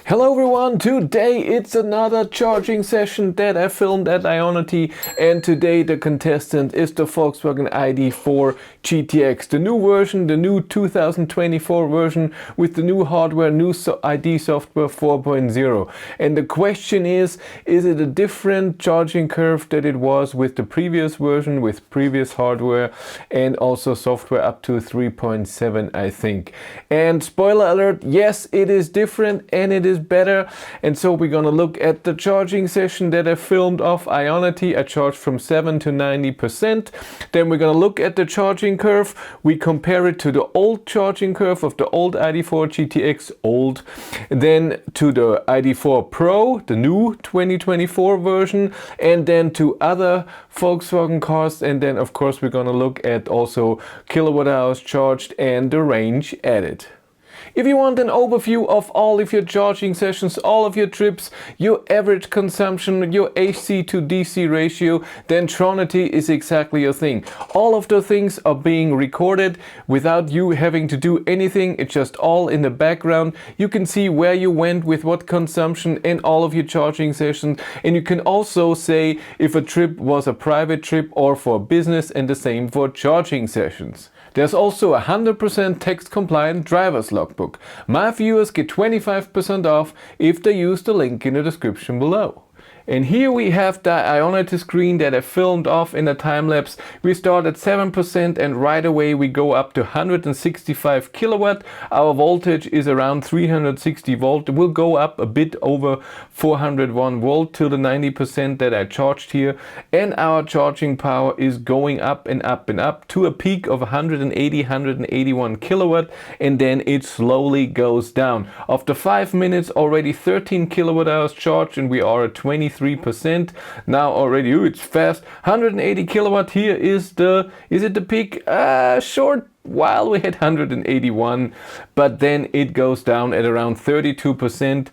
Hello everyone, today it's another charging session that I filmed at Ionity, and today the contestant is the Volkswagen ID.4 GTX, the new version, the new 2024 version with the new hardware, new ID software 4.0. And the question is it a different charging curve that it was with the previous version, with previous hardware and also software up to 3.7 I think. And spoiler alert, yes, it is different and it is better. And so we're gonna look at the charging session that I filmed off Ionity. I charged from 7 to 90%. Then we're gonna look at the charging curve. We compare it to the old charging curve of the old ID.4 GTX, old, then to the ID.4 Pro, the new 2024 version, and then to other Volkswagen cars. And then of course we're gonna look at also kilowatt hours charged and the range added. If you want an overview of all of your charging sessions, all of your trips, your average consumption, your AC to DC ratio, then Tronity is exactly your thing. All of the things are being recorded without you having to do anything. It's just all in the background. You can see where you went with what consumption and all of your charging sessions. And you can also say if a trip was a private trip or for business, and the same for charging sessions. There's also a 100% text compliant driver's logbook. My viewers get 25% off if they use the link in the description below. And here we have the Ionity screen that I filmed off in a time lapse. We start at 7% and right away we go up to 165 kilowatt. Our voltage is around 360 volt. It will go up a bit over 401 volt till the 90% that I charged here. And our charging power is going up and up and up to a peak of 181 kilowatt, and then it slowly goes down. After 5 minutes already 13 kilowatt hours charged, and we are at 23%. Now already, it's fast. 180 kilowatt here is it the peak? Short while we had 181, but then it goes down at around 32%.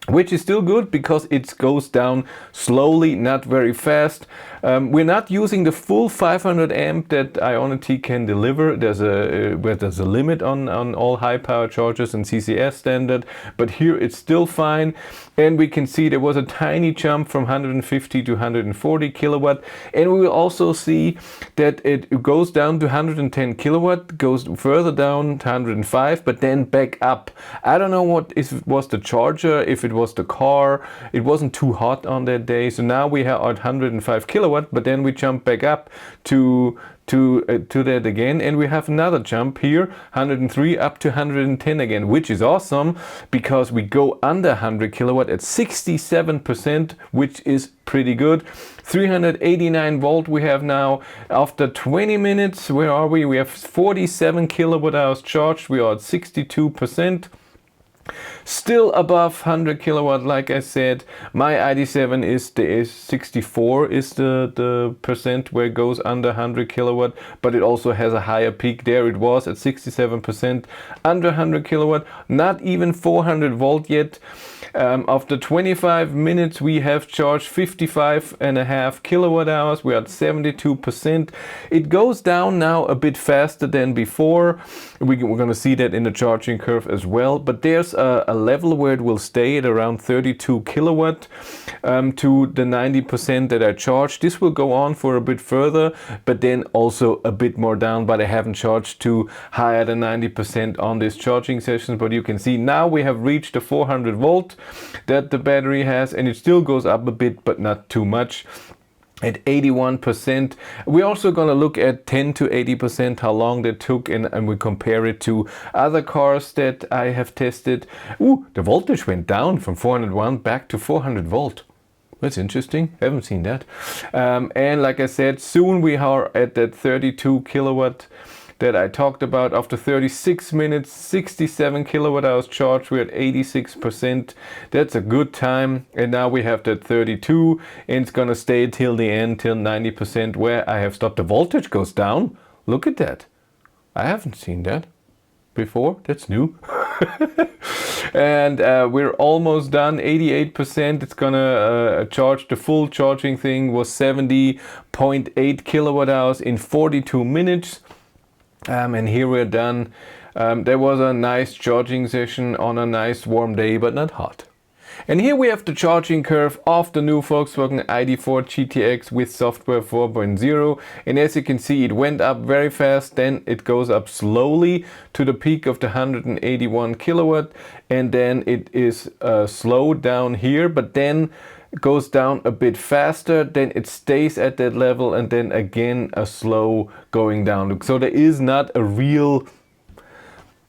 Which is still good because it goes down slowly, not very fast. We're not using the full 500 amp that Ionity can deliver. There's a limit on all high power chargers and CCS standard, but here it's still fine. And we can see there was a tiny jump from 150 to 140 kilowatt. And we will also see that it goes down to 110 kilowatt, goes further down to 105, but then back up. I don't know what was the charger, if it was the car. It wasn't too hot on that day, so now we are at 105 kilowatt, but then we jump back up to that again, and we have another jump here, 103 up to 110 again, which is awesome because we go under 100 kilowatt at 67%, which is pretty good. 389 volt we have now. After 20 minutes, where are we? We have 47 kilowatt hours charged. We are at 62%. Still above 100 kilowatt, like I said. My ID.7 is 64 is the percent where it goes under 100 kilowatt, but it also has a higher peak. There it was at 67% under 100 kilowatt, not even 400 volt yet. After 25 minutes we have charged 55.5 kilowatt hours. We are at 72%. It goes down now a bit faster than before. We're going to see that in the charging curve as well, but there's a level where it will stay at around 32 kilowatt to the 90% that I charged. This will go on for a bit further, but then also a bit more down, but I haven't charged to higher than 90% on this charging session. But you can see now we have reached the 400 volt that the battery has, and it still goes up a bit, but not too much. At 81%. We're also going to look at 10 to 80%, how long that took, and we compare it to other cars that I have tested. Ooh, the voltage went down from 401 back to 400 volt. That's interesting. Haven't seen that. And like I said, soon we are at that 32 kilowatt that I talked about. After 36 minutes, 67 kilowatt hours charged, we're at 86%. That's a good time. And now we have that 32, and it's gonna stay till the end, till 90%, where I have stopped. The voltage goes down. Look at that. I haven't seen that before. That's new. And we're almost done, 88%. It's gonna charge. The full charging thing was 70.8 kilowatt hours in 42 minutes. And here we're done. There was a nice charging session on a nice warm day, but not hot. And here we have the charging curve of the new Volkswagen ID.4 GTX with software 4.0. And as you can see, it went up very fast, then it goes up slowly to the peak of the 181 kilowatt, and then it is slowed down here, but then goes down a bit faster, then it stays at that level, and then again a slow going down. So there is not a real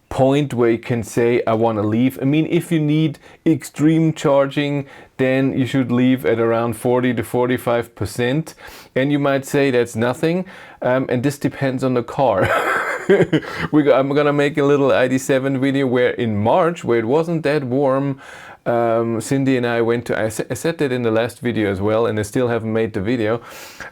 point where you can say I want to leave. I mean, if you need extreme charging, then you should leave at around 40 to 45%, and you might say that's nothing, and this depends on the car. I'm gonna make a little ID7 video where in March, where it wasn't that warm, Cindy and I went to, I said that in the last video as well, and I still haven't made the video,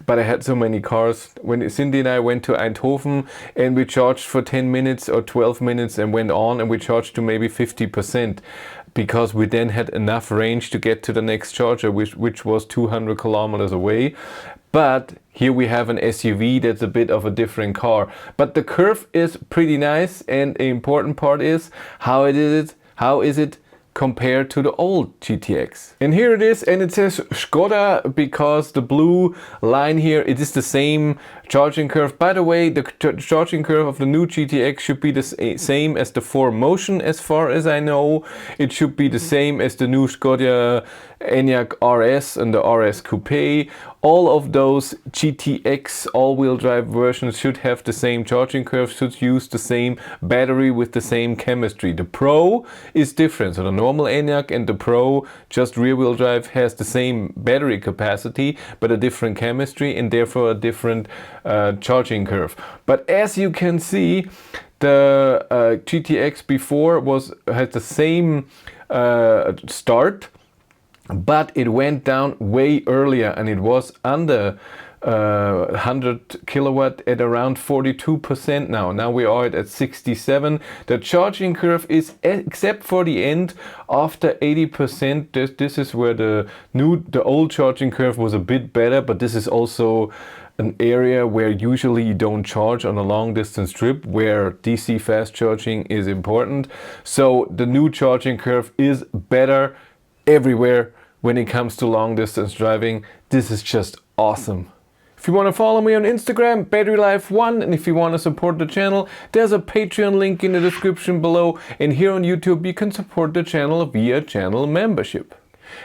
but I had so many cars. When Cindy and I went to Eindhoven, and we charged for 10 minutes or 12 minutes and went on, and we charged to maybe 50%, because we then had enough range to get to the next charger, which was 200 kilometers away. But here we have an SUV that's a bit of a different car. But the curve is pretty nice, and the important part is how is it compared to the old GTX. And here it is, and it says Skoda because the blue line here, it is the same charging curve. By the way, the charging curve of the new GTX should be the same as the 4Motion, as far as I know. It should be the same as the new Skoda Enyaq RS and the RS Coupe. All of those GTX all-wheel drive versions should have the same charging curve, should use the same battery with the same chemistry. The Pro is different. So the normal Enyaq and the Pro, just rear-wheel drive, has the same battery capacity, but a different chemistry, and therefore a different charging curve. But as you can see, the GTX before had the same start, but it went down way earlier, and it was under 100 kilowatt at around 42% now. Now we are at 67. The charging curve is, except for the end after 80%, this is where the old charging curve was a bit better, but this is also an area where usually you don't charge on a long distance trip, where DC fast charging is important. So the new charging curve is better everywhere when it comes to long distance driving. This is just awesome. If you want to follow me on Instagram, BatteryLife1, and if you want to support the channel, there's a Patreon link in the description below, and here on YouTube you can support the channel via channel membership.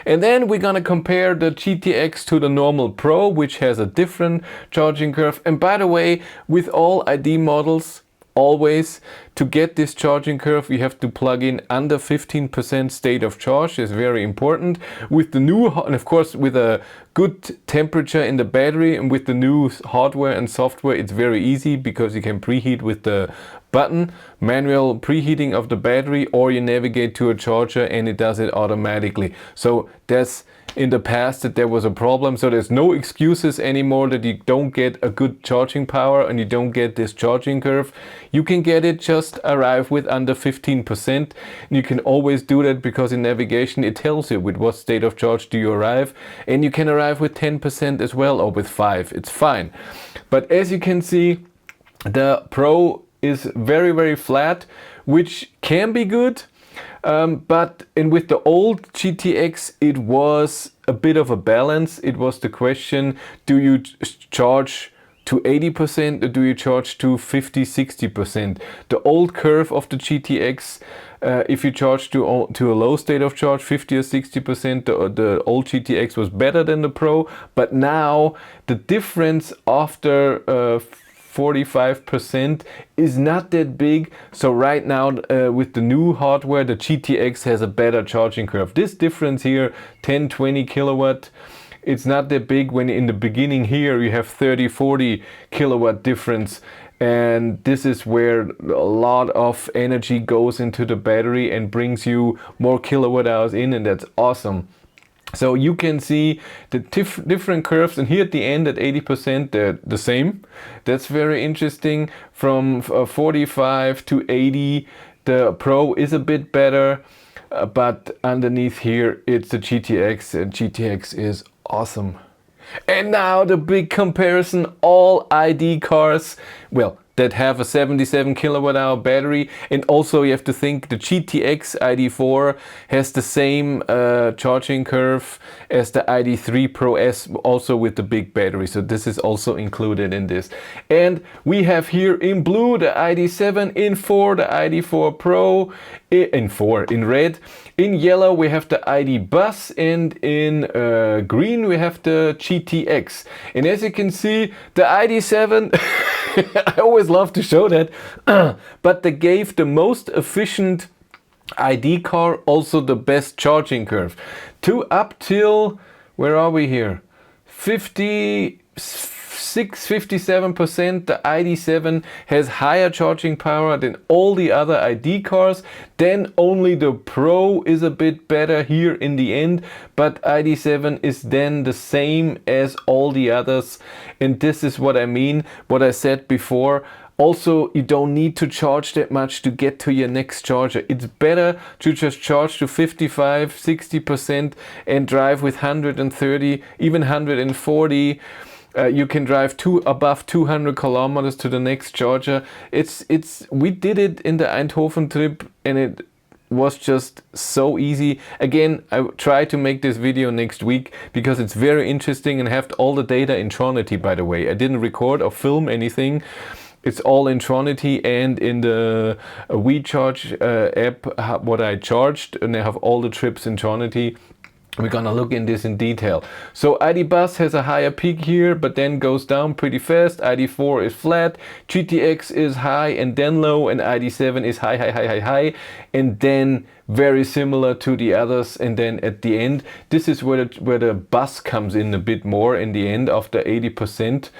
And then we're gonna compare the GTX to the normal Pro, which has a different charging curve. And by the way, with all ID models, always, to get this charging curve, you have to plug in under 15% state of charge. Is very important. With the new, and of course with a good temperature in the battery, and with the new hardware and software, it's very easy because you can preheat with the button, manual preheating of the battery, or you navigate to a charger and it does it automatically. So that's in the past that there was a problem, so there's no excuses anymore that you don't get a good charging power and you don't get this charging curve. You can get it, just arrive with under 15%, and you can always do that because in navigation it tells you with what state of charge do you arrive, and you can arrive with 10% as well, or with 5%, it's fine. But as you can see, the Pro is very, very flat, which can be good. But with the old GTX, it was a bit of a balance. It was the question, do you charge to 80% or do you charge to 50-60%? The old curve of the GTX, if you charge to a low state of charge, 50 or 60%, the old GTX was better than the Pro. But now the difference after 45% is not that big. So right now with the new hardware, the GTX has a better charging curve. This difference here, 10-20 kilowatt, it's not that big, when in the beginning here you have 30-40 kilowatt difference, and this is where a lot of energy goes into the battery and brings you more kilowatt hours in, and that's awesome. So you can see the different curves, and here at the end at 80% they're the same. That's very interesting. From 45 to 80, the Pro is a bit better, but underneath here it's the GTX, and GTX is awesome. And now the big comparison, all ID cars, well, that have a 77 kilowatt hour battery. And also you have to think the GTX ID.4 has the same charging curve as the ID.3 Pro S, also with the big battery. So this is also included in this. And we have here in blue the ID.7, in 4 the ID.4 Pro, in red. In yellow we have the ID Bus, and in green we have the GTX. And as you can see, the ID.7 I always love to show that, but they gave the most efficient ID car also the best charging curve. Up till, where are we here? 57%, the ID.7 has higher charging power than all the other ID cars. Then only the Pro is a bit better here in the end, but ID.7 is then the same as all the others. And this is what I mean, what I said before. Also, you don't need to charge that much to get to your next charger. It's better to just charge to 55-60% and drive with 130, even 140. You can drive above 200 kilometers to the next charger. We did it in the Eindhoven trip, and it was just so easy. Again, I try to make this video next week because it's very interesting and have all the data in Tronity, by the way. I didn't record or film anything. It's all in Tronity and in the WeCharge app, what I charged, and I have all the trips in Tronity. We're gonna look in this in detail. So ID Bus has a higher peak here, but then goes down pretty fast. ID.4 is flat, GTX is high and then low, and ID.7 is high, and then very similar to the others. And then at the end, this is where the bus comes in a bit more in the end of the 80%,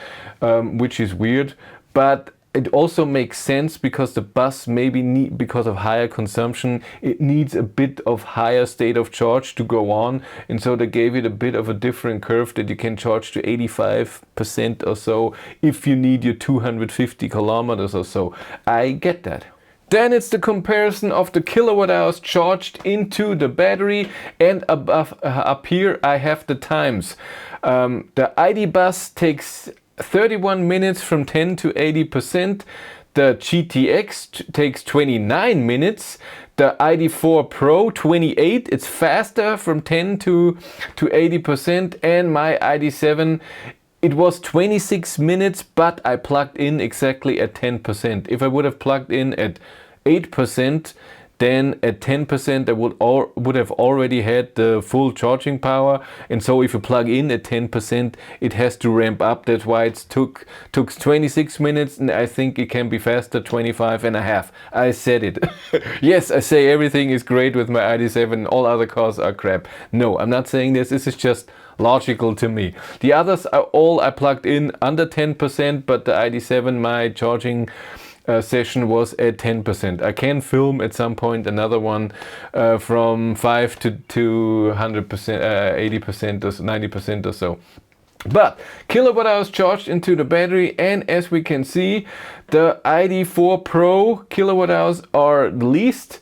which is weird. But it also makes sense because the bus maybe because of higher consumption, it needs a bit of higher state of charge to go on. And so they gave it a bit of a different curve that you can charge to 85% or so if you need your 250 kilometers or so. I get that. Then it's the comparison of the kilowatt hours charged into the battery, and up here I have the times. The ID Bus takes 31 minutes from 10 to 80%. The GTX takes 29 minutes. The ID.4 Pro 28. It's faster from 10 to 80%. And my ID.7, it was 26 minutes, but I plugged in exactly at 10%. If I would have plugged in at 8%, then at 10% I would have already had the full charging power. And so if you plug in at 10%, it has to ramp up. That's why it took 26 minutes, and I think it can be faster, 25 and a half. I said it. Yes, I say everything is great with my ID.7, all other cars are crap. No, I'm not saying this. This is just logical to me. The others are all I plugged in under 10%, but the ID.7, my charging session was at 10%. I can film at some point another one from 5 to 100%, 80% or 90% or so. But kilowatt hours charged into the battery, and as we can see, the ID.4 Pro kilowatt hours are least,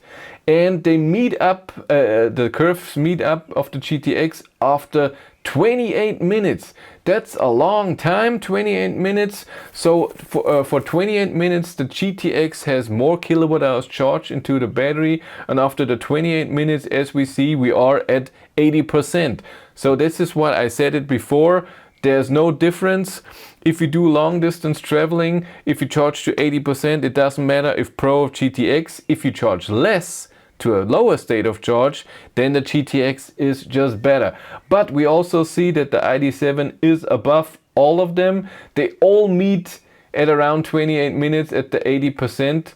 and they meet up, the curves meet up of the GTX after 28 minutes. That's a long time, 28 minutes. So for 28 minutes, the GTX has more kilowatt hours charged into the battery. And after the 28 minutes, as we see, we are at 80%. So this is what I said it before. There's no difference. If you do long distance traveling, if you charge to 80%, it doesn't matter if Pro or GTX. If you charge less, to a lower state of charge, then the GTX is just better. But we also see that the ID.7 is above all of them. They all meet at around 28 minutes at the 80%,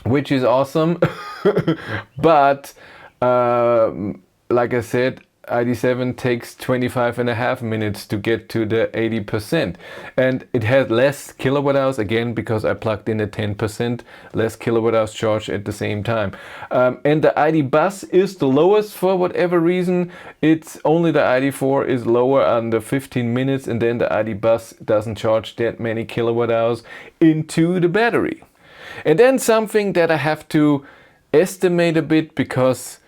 which is awesome. But like I said, ID.7 takes 25 and a half minutes to get to the 80%, and it has less kilowatt hours, again because I plugged in at 10%, less kilowatt hours charged at the same time. And the ID Bus is the lowest for whatever reason. It's only the ID.4 is lower under 15 minutes, and then the ID Bus doesn't charge that many kilowatt hours into the battery. And then something that I have to estimate a bit because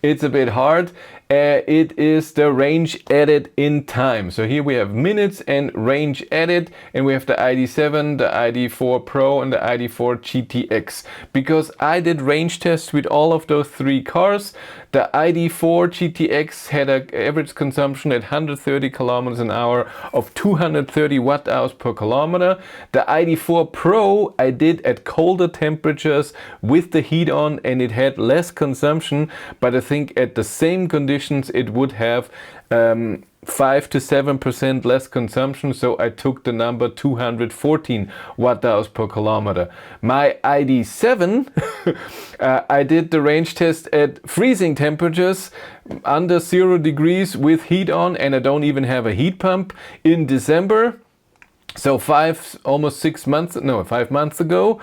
it's a bit hard, It is the range added in time. So here we have minutes and range added, and we have the ID.7, the ID.4 Pro and the ID.4 GTX. Because I did range tests with all of those three cars. The ID.4 GTX had an average consumption at 130 kilometers an hour of 230 watt hours per kilometer. The ID.4 Pro I did at colder temperatures with the heat on, and it had less consumption, but I think at the same conditions it would have 5 to 7% less consumption, so I took the number 214 watt hours per kilometer. My ID.7, I did the range test at freezing temperatures, under 0 degrees with heat on, and I don't even have a heat pump, in December. So 5 months ago.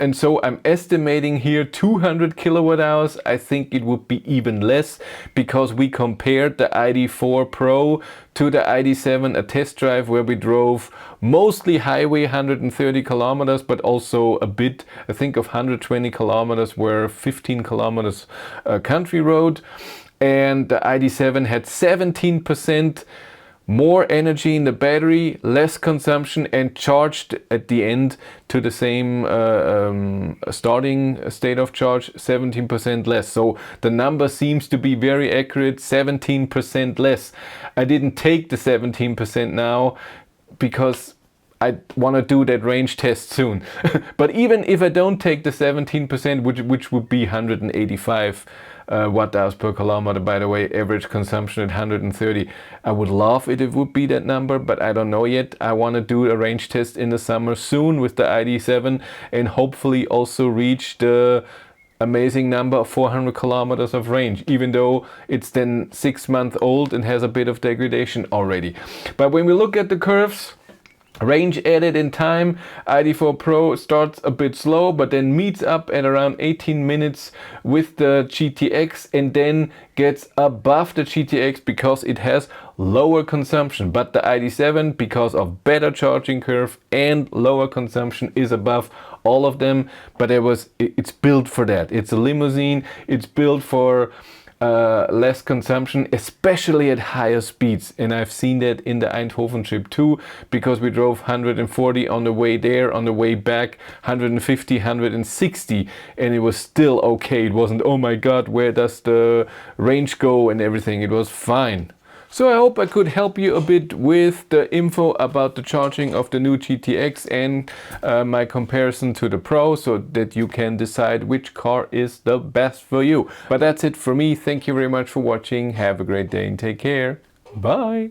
And so I'm estimating here 200 kilowatt hours. I think it would be even less, because we compared the ID.4 Pro to the ID.7, a test drive where we drove mostly highway 130 kilometers, but also a bit, I think of 120 kilometers were 15 kilometers country road. And the ID.7 had 17% more energy in the battery, less consumption, and charged at the end to the same starting state of charge, 17% less. So the number seems to be very accurate, 17% less. I didn't take the 17% now because I want to do that range test soon. But even if I don't take the 17%, which would be 185 watt hours per kilometer, by the way, average consumption at 130. I would love it if it would be that number, but I don't know yet. I want to do a range test in the summer soon with the ID.7 and hopefully also reach the amazing number of 400 kilometers of range, even though it's then 6 months old and has a bit of degradation already. But when we look at the curves, range added in time, ID.4 Pro starts a bit slow, but then meets up at around 18 minutes with the GTX and then gets above the GTX because it has lower consumption. But the ID.7, because of better charging curve and lower consumption, is above all of them. But it's built for that. It's a limousine. It's built for less consumption, especially at higher speeds, and I've seen that in the Eindhoven trip too, because we drove 140 on the way there, on the way back 150, 160, and it was still okay. It wasn't, oh my god, where does the range go and everything. It was fine. So I hope I could help you a bit with the info about the charging of the new GTX and my comparison to the Pro, so that you can decide which car is the best for you. But that's it for me. Thank you very much for watching. Have a great day and take care. Bye.